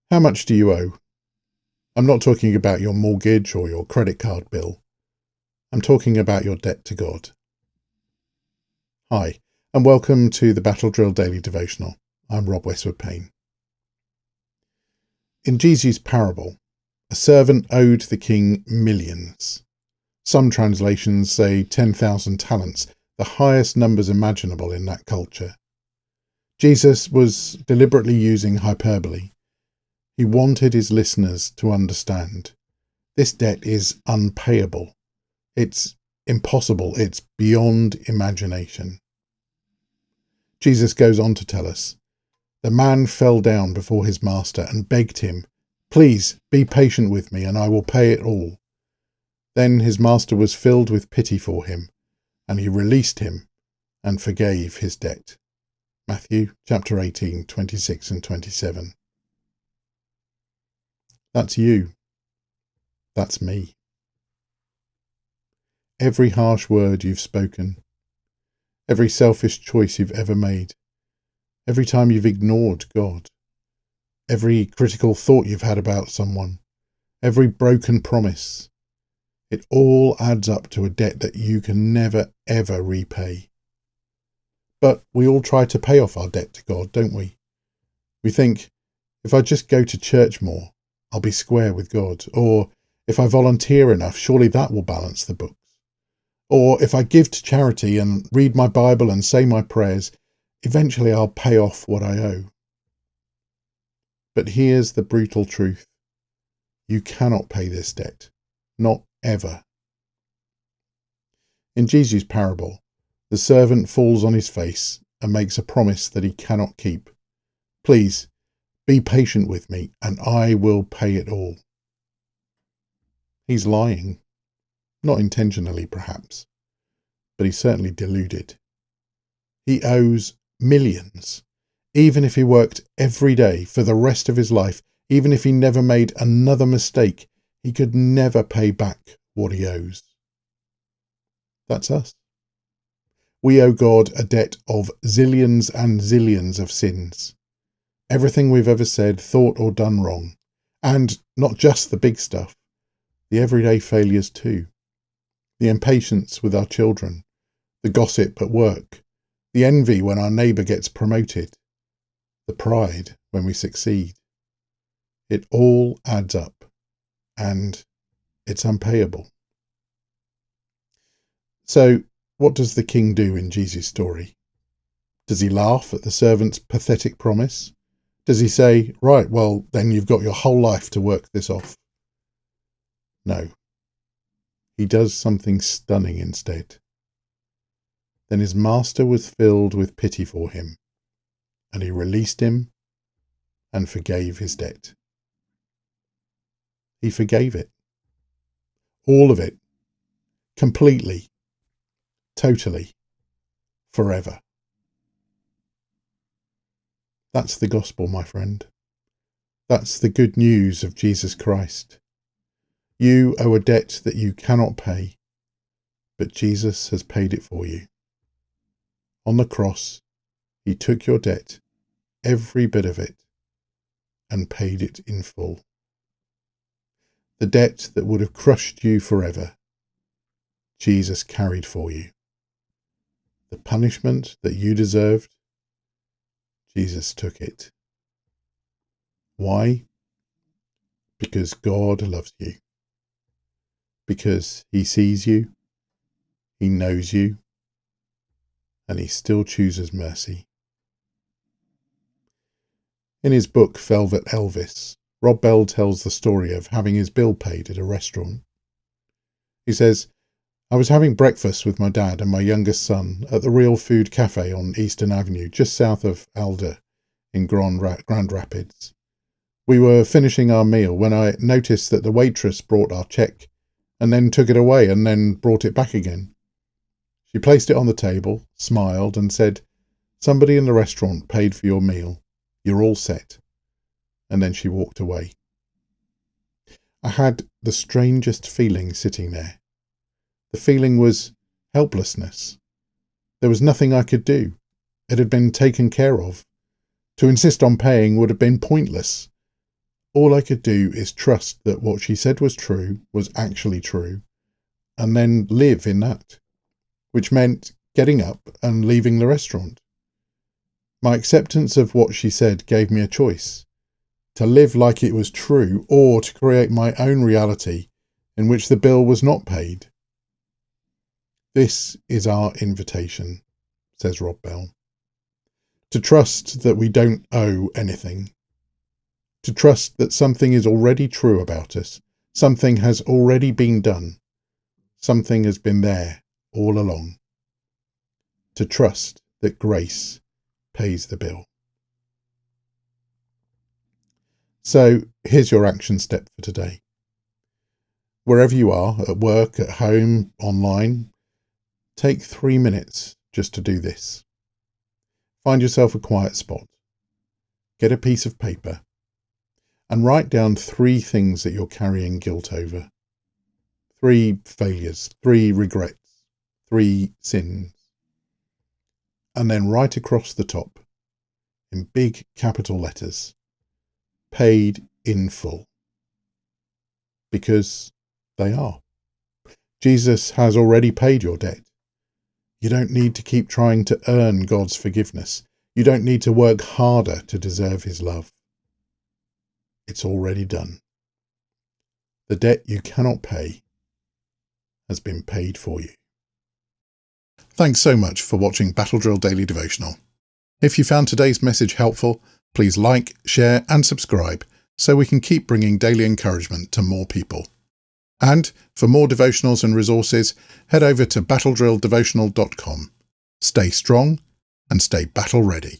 How much do you owe? I'm not talking about your mortgage or your credit card bill. I'm talking about your debt to God. Hi, and welcome to the Battle Drill Daily Devotional. I'm Westwood-Payne. In Jesus' parable, a servant owed the king millions. Some translations say 10,000 talents, the highest numbers imaginable in that culture. Jesus was deliberately using hyperbole. He wanted his listeners to understand. This debt is unpayable. It's impossible. It's beyond imagination. Jesus goes on to tell us, the man fell down before his master and begged him, "Please be patient with me and I will pay it all." Then his master was filled with pity for him, and he released him and forgave his debt. Matthew chapter 18, 26 and 27. That's you. That's me. Every harsh word you've spoken, every selfish choice you've ever made, every time you've ignored God, every critical thought you've had about someone, every broken promise, it all adds up to a debt that you can never, ever repay. But we all try to pay off our debt to God, don't we? We think, if I just go to church more, I'll be square with God. Or if I volunteer enough, surely that will balance the books. Or if I give to charity and read my Bible and say my prayers, eventually I'll pay off what I owe. But here's the brutal truth. You cannot pay this debt. Not ever. In Jesus' parable, the servant falls on his face and makes a promise that he cannot keep. Please, be patient with me and I will pay it all. He's lying. Not intentionally, perhaps, but he's certainly deluded. He owes millions. Even if he worked every day for the rest of his life, even if he never made another mistake, he could never pay back what he owes. That's us. We owe God a debt of zillions and zillions of sins. Everything we've ever said, thought or done wrong. And not just the big stuff, the everyday failures too. The impatience with our children, the gossip at work, the envy when our neighbour gets promoted, the pride when we succeed. It all adds up, and it's unpayable. So, what does the king do in Jesus' story? Does he laugh at the servant's pathetic promise? Does he say, right, well, then you've got your whole life to work this off? No. He does something stunning instead. Then his master was filled with pity for him, and he released him and forgave his debt. He forgave it. All of it. Completely. Totally. Forever. That's the gospel, my friend. That's the good news of Jesus Christ. You owe a debt that you cannot pay, but Jesus has paid it for you. On the cross, he took your debt, every bit of it, and paid it in full. The debt that would have crushed you forever, Jesus carried for you. The punishment that you deserved, Jesus took it. Why? Because God loves you. Because he sees you, he knows you, and he still chooses mercy. In his book Velvet Elvis, Rob Bell tells the story of having his bill paid at a restaurant. He says, "I was having breakfast with my dad and my youngest son at the Real Food Cafe on Eastern Avenue, just south of Alder in Grand Rapids. We were finishing our meal when I noticed that the waitress brought our check and then took it away and then brought it back again. She placed it on the table, smiled and said, 'Somebody in the restaurant paid for your meal. You're all set.' And then she walked away. I had the strangest feeling sitting there. The feeling was helplessness. There was nothing I could do. It had been taken care of. To insist on paying would have been pointless. All I could do is trust that what she said was true, was actually true, and then live in that, which meant getting up and leaving the restaurant. My acceptance of what she said gave me a choice: to live like it was true, or to create my own reality in which the bill was not paid. This is our invitation, says Rob Bell. To trust that we don't owe anything. To trust that something is already true about us. Something has already been done. Something has been there all along. To trust that grace pays the bill. So here's your action step for today. Wherever you are, at work, at home, online, take 3 minutes just to do this. Find yourself a quiet spot. Get a piece of paper and write down 3 things that you're carrying guilt over. 3 failures, 3 regrets, 3 sins. And then write across the top, in big capital letters, paid in full. Because they are. Jesus has already paid your debt. You don't need to keep trying to earn God's forgiveness. You don't need to work harder to deserve his love. It's already done. The debt you cannot pay has been paid for you. Thanks so much for watching Battle Drill Daily Devotional. If you found today's message helpful, please like, share and subscribe so we can keep bringing daily encouragement to more people. And for more devotionals and resources, head over to battledrilldevotional.com. Stay strong and stay battle ready.